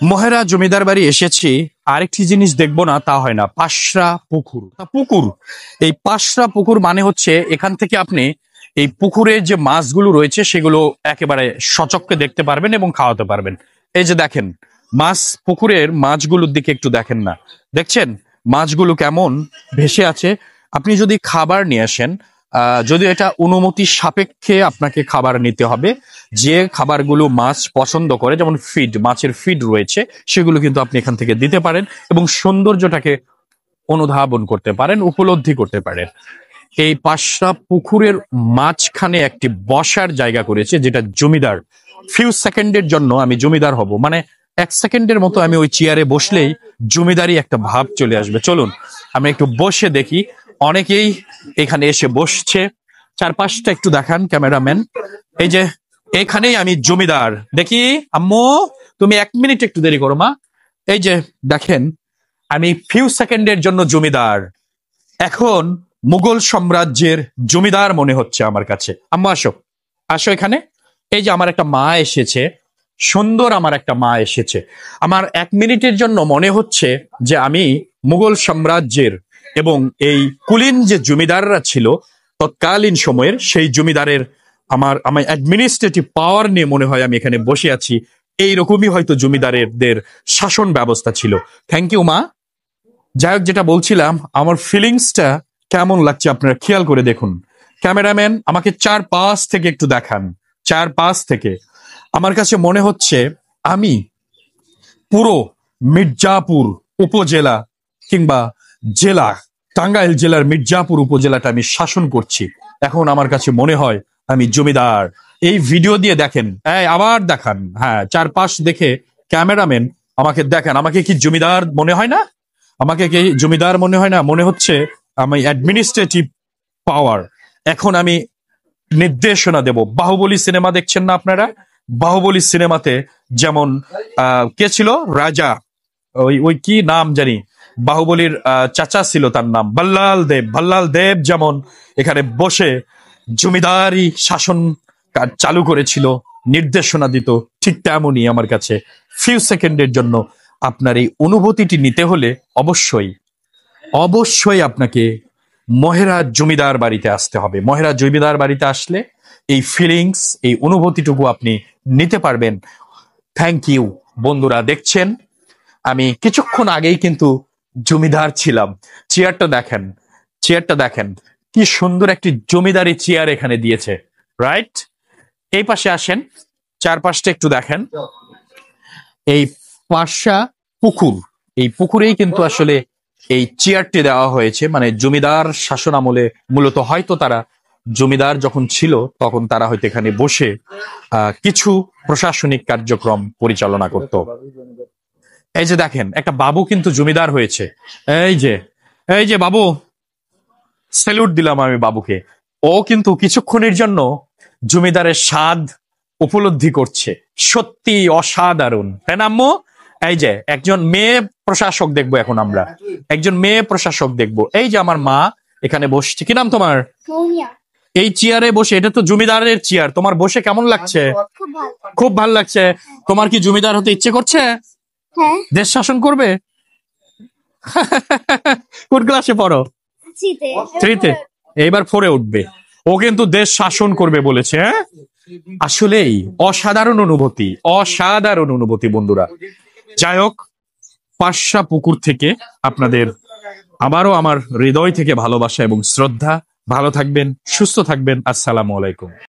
মহেরা জমিদার বাড়ি এসেছি, আরেকটি জিনিস দেখবো না তা হয় না, পাশরা পুকুর। পুকুর, এই পাশরা পুকুর মানে হচ্ছে এখান থেকে আপনি এই পুকুরের যে মাছগুলো রয়েছে সেগুলো একেবারে সচক্ষে দেখতে পারবেন এবং খাওয়াতে পারবেন। এই যে দেখেন মাছ, পুকুরের মাছগুলোর দিকে একটু দেখেন না, দেখছেন মাছগুলো কেমন ভেসে আছে। আপনি যদি খাবার নিয়ে আসেন, যদি এটা অনুমতি সাপেক্ষে আপনাকে খাবার নিতে হবে, যে খাবারগুলো মাছ পছন্দ করে, যেমন ফিড, মাছের ফিড রয়েছে, সেগুলো কিন্তু আপনি এখান থেকে দিতে পারেন এবং সৌন্দর্যটাকে অনুধাবন করতে পারেন, উপলব্ধি করতে পারেন। এই পাশরা পুকুরের মাঝখানে একটি বসার জায়গা করেছে, যেটা জমিদার। ফিউ সেকেন্ডের জন্য আমি জমিদার হব, মানে 1 সেকেন্ডের মতো আমি ওই চেয়ারে বসলেই জমিদারি একটা ভাব চলে আসবে। চলুন আমি একটু বসে দেখি। অনেকেই এখানে এসে বসছে, চারপাশটা একটু দেখান ক্যামেরাম্যান। এই যে এখানেই আমি জমিদার। দেখি আম্মু, তুমি 1 মিনিট একটু দেরি করো মা। এই যে দেখেন, আমি ফিউ সেকেন্ডের জন্য জমিদার। এখন মুঘল সাম্রাজ্যের জমিদার মনে হচ্ছে আমার কাছে। আম্মু আসো, আসো এখানে। এই যে আমার একটা মা এসেছে, সুন্দর আমার একটা মা এসেছে। আমার 1 মিনিটের জন্য মনে হচ্ছে যে আমি মুঘল সাম্রাজ্যের এবং এই কুলীন যে জমিদাররা ছিল তৎকালীন সময়ের, সেই জমিদারের আমার আমার অ্যাডমিনিস্ট্রেটিভ পাওয়ার নিয়ে মনে হয় আমি এখানে বসে আছি। এইরকমই হয়তো জমিদারেরদের শাসন ব্যবস্থা ছিল। থ্যাংক ইউ মা। যাই হোক, যেটা বলছিলাম, আমার ফিলিংসটা কেমন লাগছে আপনারা খেয়াল করে দেখুন। ক্যামেরাম্যান আমাকে চারপাশ থেকে একটু দেখান, চারপাশ থেকে। আমার কাছে মনে হচ্ছে আমি পুরো মির্জাপুর উপজেলা কিংবা জেলা, টাঙ্গাইল জেলার মির্জাপুর উপজেলাটা আমি শাসন করছি। এখন আমার কাছে মনে হয় আমি জমিদার। এই ভিডিও দিয়ে দেখেন, আবার দেখান, হ্যাঁ চারপাশ দেখে ক্যামেরাম্যান আমাকে দেখান। আমাকে কি জমিদার মনে হয় না? আমাকে কি জমিদার মনে হয় না? মনে হচ্ছে আমি অ্যাডমিনিস্ট্রেটিভ পাওয়ার। এখন আমি নির্দেশনা দেব। বাহুবলী সিনেমা দেখছেন না আপনারা? বাহুবলী সিনেমাতে যেমন কে ছিল রাজা, ওই ওই কি নাম জানি, বাহুবলীর চাচা ছিল, তার নাম ভল্লাল দেব। ভল্লাল দেব যেমন এখানে বসে জমিদারি শাসন চালু করেছিল, নির্দেশনা দিত, ঠিক তেমনই আমার কাছে ফিউ সেকেন্ডের জন্য আপনার এই অনুভূতিটি নিতে হলে অবশ্যই অবশ্যই আপনাকে মহেরা জমিদার বাড়িতে আসতে হবে। মহেরা জমিদার বাড়িতে আসলে এই ফিলিংস, এই অনুভূতিটুকু আপনি নিতে পারবেন। থ্যাংক ইউ বন্ধুরা। দেখছেন আমি কিছুক্ষণ আগেই কিন্তু জমিদার ছিলাম। চেয়ারটা দেখেন, চেয়ারটা দেখেন, কি সুন্দর একটি জমিদারি চেয়ার এখানে দিয়েছে, রাইট? এই পাশে আসেন, চারপাশটা একটু দেখেন। এই পাশা পুকুর, এই পুকুরেই কিন্তু আসলে এই চেয়ারটি দেওয়া হয়েছে। মানে জমিদার শাসন আমলে মূলত হয়তো তারা, জমিদার যখন ছিল তখন তারা হয়তো এখানে বসে কিছু প্রশাসনিক কার্যক্রম পরিচালনা করত। এই যে দেখেন, একটা বাবু কিন্তু জমিদার হয়েছে। এই যে, এই যে বাবু, স্যালুট দিলাম আমি বাবুকে। ও কিন্তু কিছুক্ষণের জন্য জমিদারের স্বাদ উপলব্ধি করছে। সত্যি অসাধারণ, তাই না আম্মু? এই যে একজন মেয়ে প্রশাসক দেখবো এখন আমরা, একজন মেয়ে প্রশাসক দেখবো। এই যে আমার মা এখানে বসছে। কি নাম তোমার? এই চেয়ারে বসে, এটা তো জমিদারের চেয়ার, তোমার বসে কেমন লাগছে? খুব ভালো লাগছে। তোমার কি জমিদার হতে ইচ্ছে করছে? দেশ শাসন করবে? কোন ক্লাসে পড়ো? 3-তে। এইবার 4-এ উঠবে। ও কিন্তু দেশ শাসন করবে বলেছে। হ্যাঁ, আসলেই অসাধারণ অনুভূতি, অসাধারণ অনুভূতি বন্ধুরা। যাই হোক, পাশা পুকুর থেকে আপনাদের আবারও আমার হৃদয় থেকে ভালোবাসা এবং শ্রদ্ধা। ভালো থাকবেন, সুস্থ থাকবেন। আসসালামু আলাইকুম।